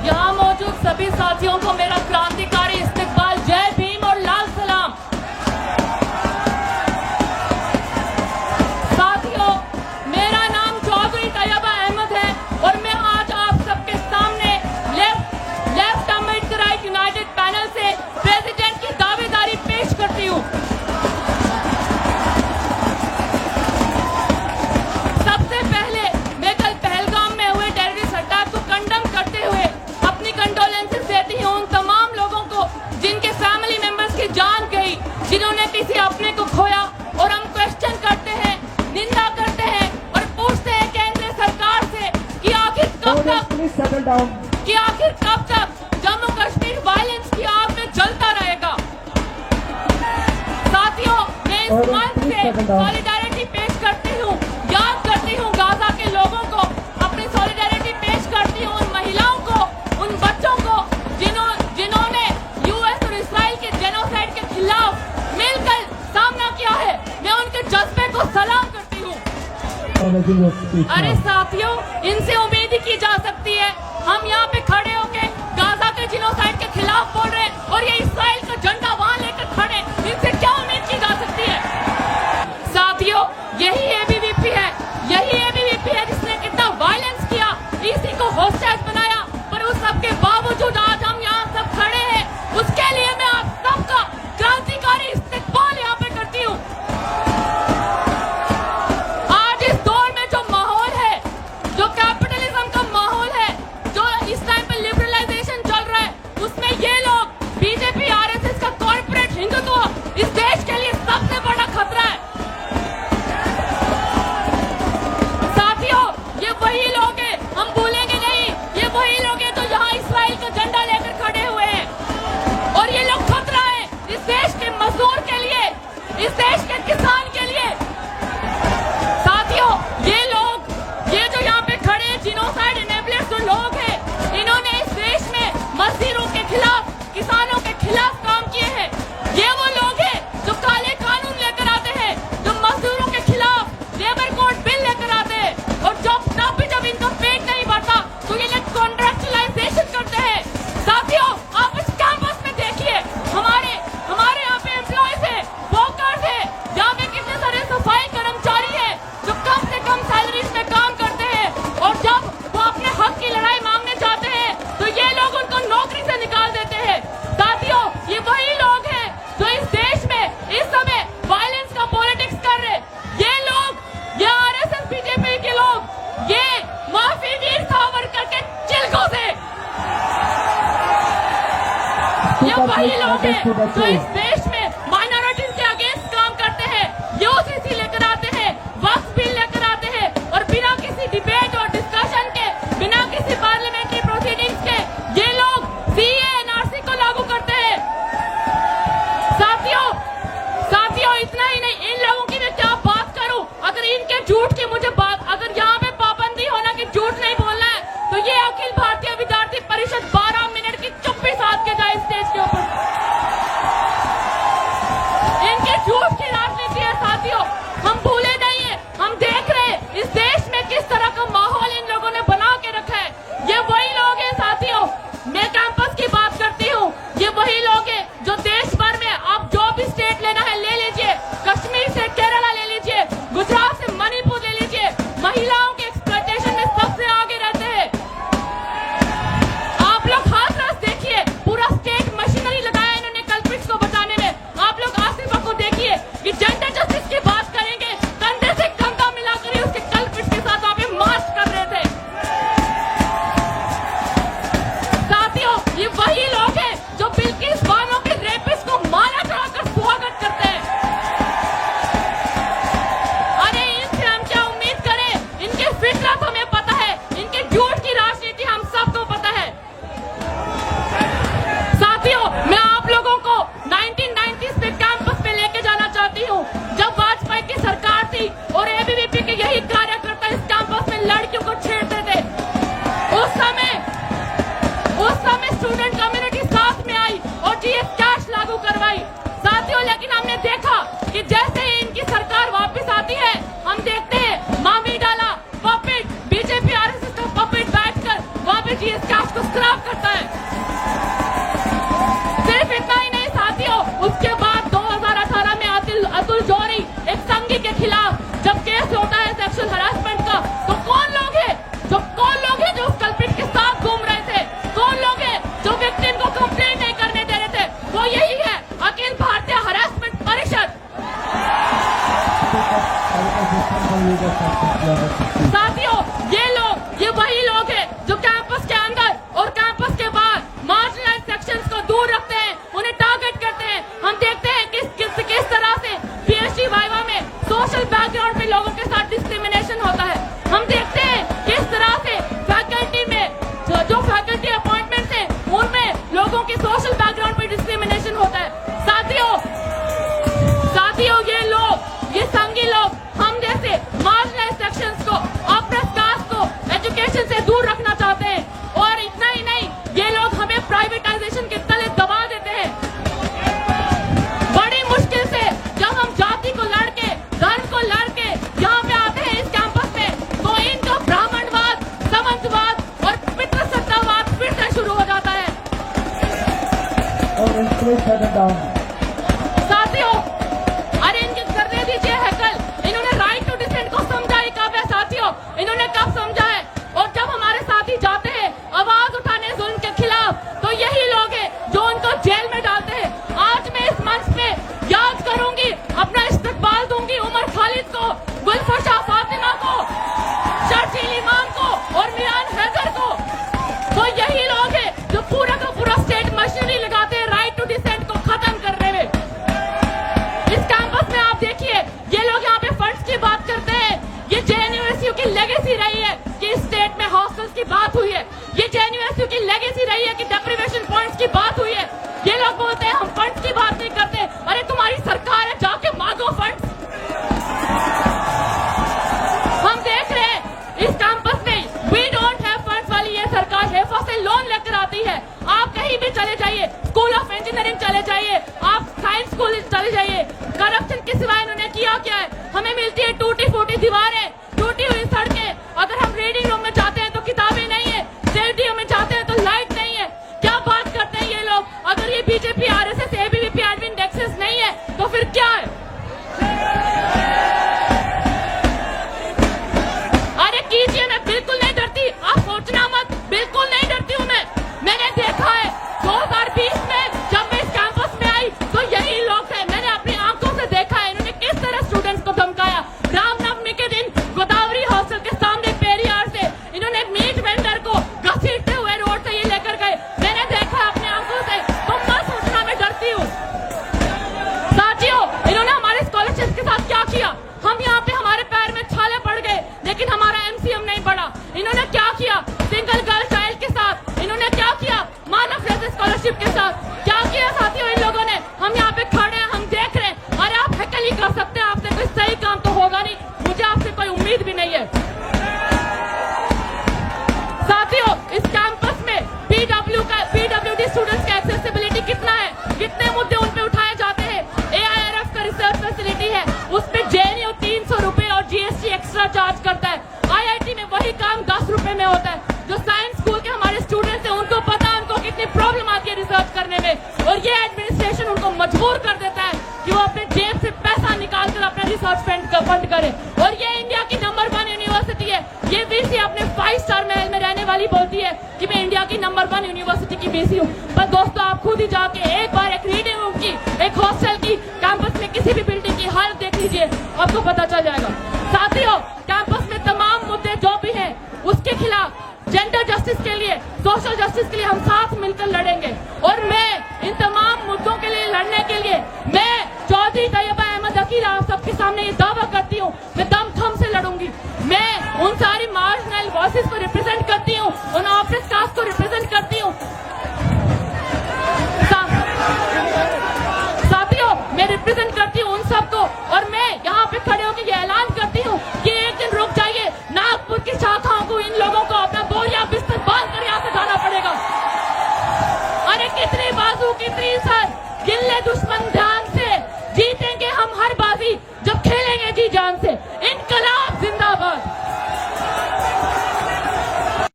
यहाँ मौजूद सभी साथियों को मेरा क्रांतिकारी इस्तकबाल, जय भीम और लाल सलाम। साथियों, मेरा नाम चौधरी तैयबा अहमद है और मैं आज आप सबके सामने लेफ्ट अम्बेडकराइट यूनाइटेड पैनल से प्रेसिडेंट की दावेदारी पेश करती हूँ। सबसे पहले मैं कल पहलगाम में हुए टेररिस्ट अटैक को कंडम करते हुए अपनी कंडोलेंसेस देती हूँ उन तमाम लोगों को जिनके फैमिली मेंबर्स की जान गई, जिन्होंने किसी अपने को खोया। और हम क्वेश्चन करते हैं, निंदा करते हैं और पूछते हैं केंद्र सरकार से कि आखिर कब तक जम्मू कश्मीर वायलेंस की आग में जलता रहेगा। साथियों, मैं इस मंच से सॉलिडारिटी पेश करती हूँ, याद करती हूँ गाजा के लोगों को, अपनी सॉलिडारिटी पेश करती हूँ उन महिलाओं को, उन बच्चों को जिन्होंने यूएस और इस्राइल के जेनोसाइड के खिलाफ मिलकर सामना किया है। मैं उनके जज्बे को सलाम करती हूँ। अरे साथियों, इनसे उम्मीद ही की जा सकती है। हम यहाँ पे खड़े होके गाजा के जेनोसाइड के खिलाफ बोल रहे हैं और ये इस्राइल का झंडा वहां लेकर खड़े, इनसे क्या उम्मीद की जा सकती है। साथियों, यही एबीवीपी है जिसने कितना वायलेंस किया, इसी को होस्टेज बनाया, पर उस सब के बावजूद आज हम यहाँ सब खड़े हैं। उसके लिए मैं आप सबका क्रांतिकारी इस्तकबाल यहाँ पे करती हूँ। आज इस दौर में जो माहौल है, जो कैपिटलिज्म का माहौल है, जो इस टाइम पे लिबरलाइजेशन चल रहा है, उसमें ये लोग बीजेपी आरएसएस का कॉर्पोरेट हिंदुत्व इस देश के लिए सबसे बड़ा खतरा है। साथियों, ये वही लोग हैं, हम भूलेंगे नहीं, ये वही लोग हैं जो यहाँ इस्राइल का झंडा लेकर खड़े हुए हैं। और ये लोग खतरा है इस देश के मजदूर के लिए, इस देश के किसान के लिए। साथियों, ये जो यहाँ पे खड़े हैं, जिनोसाइड इनेबलर्स जो लोग हैं, इन्होंने इस देश में मजदूरों के खिलाफ, किसानों के खिलाफ काम किए हैं। ये वो लोग हैं जो काले कानून लेकर आते हैं, जो मजदूरों के खिलाफ लेबर कोड बिल लेकर आते हैं, और जब इनका पेट नहीं भरता तो ये लोग कॉन्ट्रैक्चुअलाइजेशन करते हैं। साथियों, आप इस कैंपस में देखिए, हमारे यहाँ पे एम्प्लॉयज है, वर्कर्स है, यहाँ पे कितने सारे सफाई कर्मचारी है जो कम से कम सैलरीज में काम करते हैं, और जब वो अपने हक की लड़ाई मांगने जाते हैं तो ये लोग उनको नौकरी से निकाल देते हैं। साथियों, ये वही लोग हैं जो इस देश में इस समय वायलेंस का पॉलिटिक्स कर रहे हैं। ये लोग, ये आरएसएस बीजेपी के लोग, ये माफी वीर सावरकर के चिलकों से, ये वही लोग हैं जो इस देश में माइनॉरिटीज के अगेंस्ट काम करते हैं। यूसीसी लेकर आते हैं, वक्फ बिल लेकर आते हैं, और बिना किसी डिबेट और डिस्कशन के, बिना किसी पार्लियामेंट्री प्रोसीडिंग्स के ये लोग सीए एनआरसी को लागू करते हैं। साथियों, इतना ही नहीं, इन लोगों की मैं क्या बात करूं। अगर इनके झूठ की मुझे बात, अगर यहाँ पे पाबंदी होना कि झूठ नहीं बोलना है, तो ये अखिल भारतीय विद्यार्थी परिषद 12 मिनट की चुप्पी साध के जाए स्टेज के ऊपर। इनके झूठ की राजनीति है। साथियों, हम भूले नहीं है, हम देख रहे हैं इस देश में किस तरह का माहौल इन लोगों ने बना के रखा है। ये वही लोग हैं साथियों, मैं कैंपस की बात करती हूँ, ये वही लोग हैं जो देश भर में, आप जो भी स्टेट लेना है ले लीजिए, कश्मीर से केरला ले लीजिए, गुजरात से मणिपुर ले लीजिए, महिलाओं के एक्सप्लॉयटेशन में सबसे आगे रहते हैं। आप लोग हाथरस देखिए, पूरा स्टेट मशीनरी लगा समाज को स्क्रैप करता है। सिर्फ इतना ही नहीं साथियों, उसके बाद 2018 में अतुल जौहरी एक संघी के खिलाफ जब केस होता है सेक्सुअल हरासमेंट का, तो कौन लोग हैं जो उस कल्प्रिट के साथ घूम रहे थे? कौन लोग हैं जो विक्टिम को कंप्लेंट नहीं करने दे रहे थे? वो यही है अखिल भारतीय हरासमेंट परिषद। साथियों, ये वही लोग हैं जो कैंपस के अंदर और कैंपस के बाहर मार्जिनलाइज्ड सेक्शंस को दूर रखते हैं, उन्हें टारगेट करते हैं। हम देखते हैं किस तरह से पीएचडी वाइवा में सोशल बैकग्राउंड पे लोगों के साथ डिस्क्रिमिनेशन होता है। हम देखते हैं किस तरह से फैकल्टी में जो फैकल्टी अपॉइंटमेंट है उनमें लोगों की सोशल बैकग्राउंड पे डिस्क्रिमिनेशन होता है। साथियों, ये संघी लोग हम जैसे मार्जिनलाइज्ड सेक्शंस को, ऑप्रेस्ड कास्ट को एजुकेशन से दूर रखना चाहते हैं। और इतना ही नहीं, ये लोग हमें प्राइवेटाइजेशन के तले दबा देते हैं। बड़ी मुश्किल से जब हम जाति को लड़के, धर्म को लड़के यहाँ पे आते हैं इस कैंपस में, तो इनका ब्राह्मणवाद, सामंतवाद और पितृसत्तावाद फिर से शुरू हो जाता है। साथियों, अरे इनके करने दीजिए हैकल। इन्होंने राइट टू डिसेंट को समझा ही कब है साथियों? इन्होंने कब समझा है? और जब हमारे साथी जाते हैं आवाज उठाने जुल्म के खिलाफ, तो यही लोग हैं जो उनको जेल में डालते हैं। आज मैं इस मंच पे याद करूंगी, अपना इस्तकबाल दूंगी उमर खालिद को, गुलफशा फातिमा को, शर्जील इमाम को और मियान हैदर को। तो यही लोग हैं जो पूरा का पूरा स्टेट मशीनरी लगाते हैं राइट टू डिसेंट को खत्म करने में। इस कैंपस में आप देखिए, ये लोग यहाँ पे फंड्स की बात करते हैं। ये जेएनयू की लेगेसी रही है कि स्टेट में हॉस्टल्स की बात हुई है। ये जेएनयू की लेगेसी रही है कि डेप्रिवेशन पॉइंट्स की बात हुई है। ये लोग बोलते हैं हम फंड्स की बात नहीं करते। अरे तुम्हारी सरकार है, जाके मांगो फंड्स। हम देख रहे हैं इस कैंपस में वी डोंट हैव फंड्स वाली ये सरकार हेफा से लोन लेकर आती है। आप कहीं भी चले जाइए, स्कूल ऑफ इंजीनियरिंग चले जाइए, आप साइंस स्कूल चले जाइए, करप्शन के सिवाय इन्होंने किया क्या है? हमें मिलती है टूटी फूटी दीवारें, टूटी हुई सड़कें। अगर हम रीडिंग रूम में जाते हैं तो किताबें नहीं है, स्टेडियम में जाते हैं तो लाइट नहीं है। क्या बात करते हैं ये लोग? अगर ये BJP, RSS, ABVP admin indexes नहीं है तो फिर क्या है? अरे कीजिए, मैं बिल्कुल नहीं डरती, आप सोचना मत, बिल्कुल नहीं डरती हूँ मैं। मैंने देखा है 2020 में जब मैं इस कैंपस में आई तो यही लोग थे। मैंने अपनी आंखों से देखा है इन्होंने किस तरह स्टूडेंट्स को धमकाया। रामनवमी के दिन गोदावरी हॉस्टल के सामने पेरियार से इन्होंने मीट वेंडर को घसीटते हुए रोड से ये लेकर गए। मैंने देखा अपनी आंखों से, तो मत सोचना मैं डरती हूँ। साथियों, इन्होंने हमारे स्कॉलरशिप के साथ क्या किया? हम यहाँ पे हमारे पैर में छाले पड़ गए, लेकिन हमारा एमसीएम नहीं बढ़ा। इन्होंने क्या किया सिंगल गर्ल चाइल्ड के साथ? इन्होंने क्या किया मानव रहित स्कॉलरशिप के साथ? क्या किया साथियों इन लोगों ने? हम यहाँ पे खड़े हैं, हम देख रहे हैं। अरे आप हैकल ही कर सकते हैं, आपसे कोई सही काम तो होगा नहीं, मुझे आपसे कोई उम्मीद भी नहीं है। साथियों, इस कैंपस में पीडब्ल्यूडी स्टूडेंट्स का एक्सेसिबिलिटी कितना है, कितने मुद्दे उन पे उठाए जाते हैं। एआईआरएफ का रिसर्च फैसिलिटी है, उस पे जेएनयू 300 रुपए और जीएसटी एक्स्ट्रा चार्ज करता है। आईआईटी में वही काम 10 रुपए में होता है। जो साइंस स्कूल के हमारे स्टूडेंट्स हैं उनको पता है उनको कितनी प्रॉब्लम आती है रिसर्च करने में, और ये एडमिनिस्ट्रेशन उनको मजबूर कर देता है कि वो अपने जेब से पैसा निकाल कर अपना रिसर्च फंड करे। और ये इंडिया की नंबर 1 यूनिवर्सिटी है। ये वीसी अपने 5 स्टार महल में रहने वाली बोलती है कि मैं इंडिया की नंबर 1 यूनिवर्सिटी की वीसी हूँ। पर दोस्तों, आप खुद ही जाके एक बार एक रीडिंग रूम की, एक हॉस्टल की, कैंपस में किसी भी बिल्डिंग की हालत देख लीजिए, आपको पता चल जाएगा। साथियों, कैंपस में तमाम मुद्दे जो भी हैं उसके खिलाफ, जेंडर जस्टिस के लिए, सोशल जस्टिस के लिए हम साथ मिलकर लड़ेंगे। और मैं इन तमाम मुद्दों के लिए लड़ने के लिए मैं चौधरी तैयबा अहमद अकील आप सबके सामने ये दावा करती हूँ, मैं दम थम से लड़ूंगी। मैं उन सारी मार्जिनल वॉइसेस को रिप्रेजेंट करती हूँ